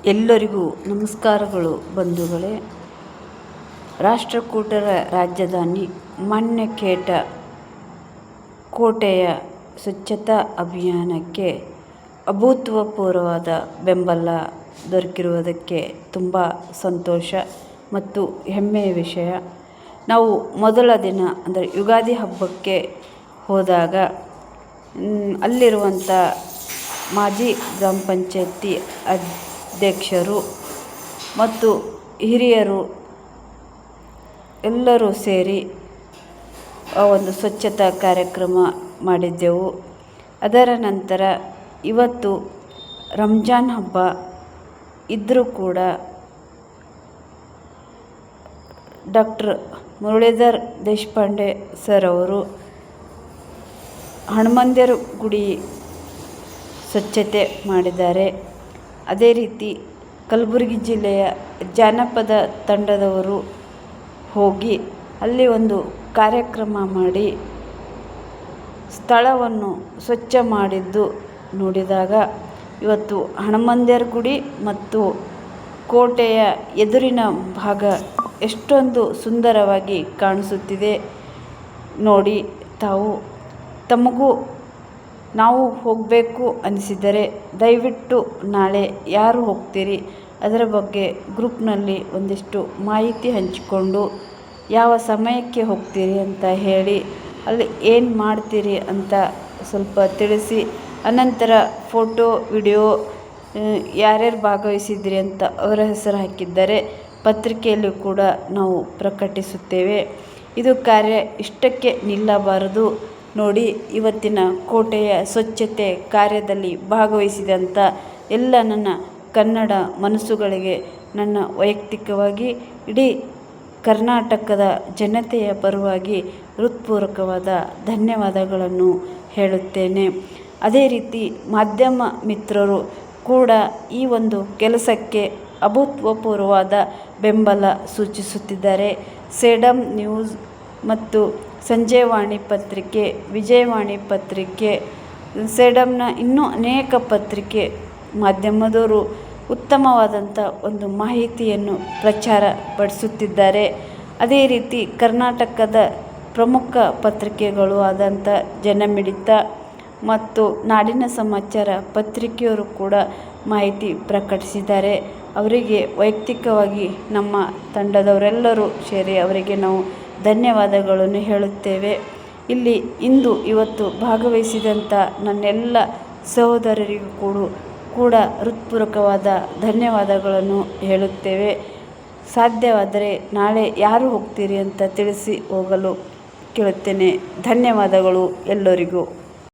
ಎಲ್ಲರಿಗೂ ನಮಸ್ಕಾರಗಳು ಬಂಧುಗಳೇ. ರಾಷ್ಟ್ರಕೂಟರ ರಾಜಧಾನಿ ಮನ್ಯಖೇಡ ಕೋಟೆಯ ಸ್ವಚ್ಛತಾ ಅಭಿಯಾನಕ್ಕೆ ಅಭೂತಪೂರ್ವವಾದ ಬೆಂಬಲ ದೊರಕಿರುವುದಕ್ಕೆ ತುಂಬ ಸಂತೋಷ ಮತ್ತು ಹೆಮ್ಮೆಯ ವಿಷಯ. ನಾವು ಮೊದಲ ದಿನ ಅಂದರೆ ಯುಗಾದಿ ಹಬ್ಬಕ್ಕೆ ಹೋದಾಗ ಅಲ್ಲಿರುವಂಥ ಮಾಜಿ ಗ್ರಾಮ ಪಂಚಾಯತಿ ಅಧ್ಯಕ್ಷರು ಮತ್ತು ಹಿರಿಯರು ಎಲ್ಲರೂ ಸೇರಿ ಒಂದು ಸ್ವಚ್ಛತಾ ಕಾರ್ಯಕ್ರಮ ಮಾಡಿದ್ದೆವು. ಅದರ ನಂತರ ಇವತ್ತು ರಂಜಾನ್ ಹಬ್ಬ ಇದ್ದರೂ ಕೂಡ ಡಾಕ್ಟರ್ ಮುರಳೀಧರ್ ದೇಶಪಾಂಡೆ ಸರ್ ಅವರು ಹನುಮಂದಿರ ಗುಡಿ ಸ್ವಚ್ಛತೆ ಮಾಡಿದ್ದಾರೆ. ಅದೇ ರೀತಿ ಕಲಬುರಗಿ ಜಿಲ್ಲೆಯ ಜಾನಪದ ತಂಡದವರು ಹೋಗಿ ಅಲ್ಲಿ ಒಂದು ಕಾರ್ಯಕ್ರಮ ಮಾಡಿ ಸ್ಥಳವನ್ನು ಸ್ವಚ್ಛ ಮಾಡಿದ್ದು ನೋಡಿದಾಗ ಇವತ್ತು ಹನುಮಂದಿರ ಗುಡಿ ಮತ್ತು ಕೋಟೆಯ ಎದುರಿನ ಭಾಗ ಎಷ್ಟೊಂದು ಸುಂದರವಾಗಿ ಕಾಣಿಸುತ್ತಿದೆ ನೋಡಿ. ತಮಗೂ ನಾವು ಹೋಗಬೇಕು ಅನಿಸಿದರೆ ದಯವಿಟ್ಟು ನಾಳೆ ಯಾರು ಹೋಗ್ತೀರಿ ಅದರ ಬಗ್ಗೆ ಗ್ರೂಪ್ನಲ್ಲಿ ಒಂದಿಷ್ಟು ಮಾಹಿತಿ ಹಂಚಿಕೊಂಡು ಯಾವ ಸಮಯಕ್ಕೆ ಹೋಗ್ತೀರಿ ಅಂತ ಹೇಳಿ ಅಲ್ಲಿ ಏನು ಮಾಡ್ತೀರಿ ಅಂತ ಸ್ವಲ್ಪ ತಿಳಿಸಿ, ಅನಂತರ ಫೋಟೋ ವಿಡಿಯೋ ಯಾರ್ಯಾರು ಭಾಗವಹಿಸಿದ್ರಿ ಅಂತ ಅವರ ಹೆಸರು ಹಾಕಿದ್ದಾರೆ ಪತ್ರಿಕೆಯಲ್ಲಿ ಕೂಡ ನಾವು ಪ್ರಕಟಿಸುತ್ತೇವೆ. ಇದು ಕಾರ್ಯ ಇಷ್ಟಕ್ಕೆ ನಿಲ್ಲಬಾರದು ನೋಡಿ. ಇವತ್ತಿನ ಕೋಟೆಯ ಸ್ವಚ್ಛತೆ ಕಾರ್ಯದಲ್ಲಿ ಭಾಗವಹಿಸಿದಂಥ ಎಲ್ಲ ನನ್ನ ಕನ್ನಡ ಮನಸ್ಸುಗಳಿಗೆ ನನ್ನ ವೈಯಕ್ತಿಕವಾಗಿ ಇಡೀ ಕರ್ನಾಟಕದ ಜನತೆಯ ಪರವಾಗಿ ಹೃತ್ಪೂರ್ವಕವಾದ ಧನ್ಯವಾದಗಳನ್ನು ಹೇಳುತ್ತೇನೆ. ಅದೇ ರೀತಿ ಮಾಧ್ಯಮ ಮಿತ್ರರು ಕೂಡ ಈ ಒಂದು ಕೆಲಸಕ್ಕೆ ಅಭೂತಪೂರ್ವವಾದ ಬೆಂಬಲ ಸೂಚಿಸುತ್ತಿದ್ದಾರೆ. ಸೇಡಂ ನ್ಯೂಸ್ ಮತ್ತು ಸಂಜೆವಾಣಿ ಪತ್ರಿಕೆ, ವಿಜಯವಾಣಿ ಪತ್ರಿಕೆ, ಸೇಡಂನ ಇನ್ನೂ ಅನೇಕ ಪತ್ರಿಕೆ ಮಾಧ್ಯಮದವರು ಉತ್ತಮವಾದಂಥ ಒಂದು ಮಾಹಿತಿಯನ್ನು ಪ್ರಚಾರ ಪಡಿಸುತ್ತಿದ್ದಾರೆ. ಅದೇ ರೀತಿ ಕರ್ನಾಟಕದ ಪ್ರಮುಖ ಪತ್ರಿಕೆಗಳು ಆದಂಥ ಜನಮಿಡಿತ ಮತ್ತು ನಾಡಿನ ಸಮಾಚಾರ ಪತ್ರಿಕೆಯವರು ಕೂಡ ಮಾಹಿತಿ ಪ್ರಕಟಿಸಿದ್ದಾರೆ. ಅವರಿಗೆ ವೈಯಕ್ತಿಕವಾಗಿ ನಮ್ಮ ತಂಡದವರೆಲ್ಲರೂ ಸೇರಿ ಅವರಿಗೆ ನಾವು ಧನ್ಯವಾದಗಳನ್ನು ಹೇಳುತ್ತೇವೆ. ಇಲ್ಲಿ ಇವತ್ತು ಭಾಗವಹಿಸಿದಂಥ ನನ್ನೆಲ್ಲ ಸಹೋದರರಿಗೂ ಕೂಡ ಹೃತ್ಪೂರ್ವಕವಾದ ಧನ್ಯವಾದಗಳನ್ನು ಹೇಳುತ್ತೇವೆ. ಸಾಧ್ಯವಾದರೆ ನಾಳೆ ಯಾರು ಹೋಗ್ತೀರಿ ಅಂತ ತಿಳಿಸಿ ಹೋಗಲು ಕೇಳುತ್ತೇನೆ. ಧನ್ಯವಾದಗಳು ಎಲ್ಲರಿಗೂ.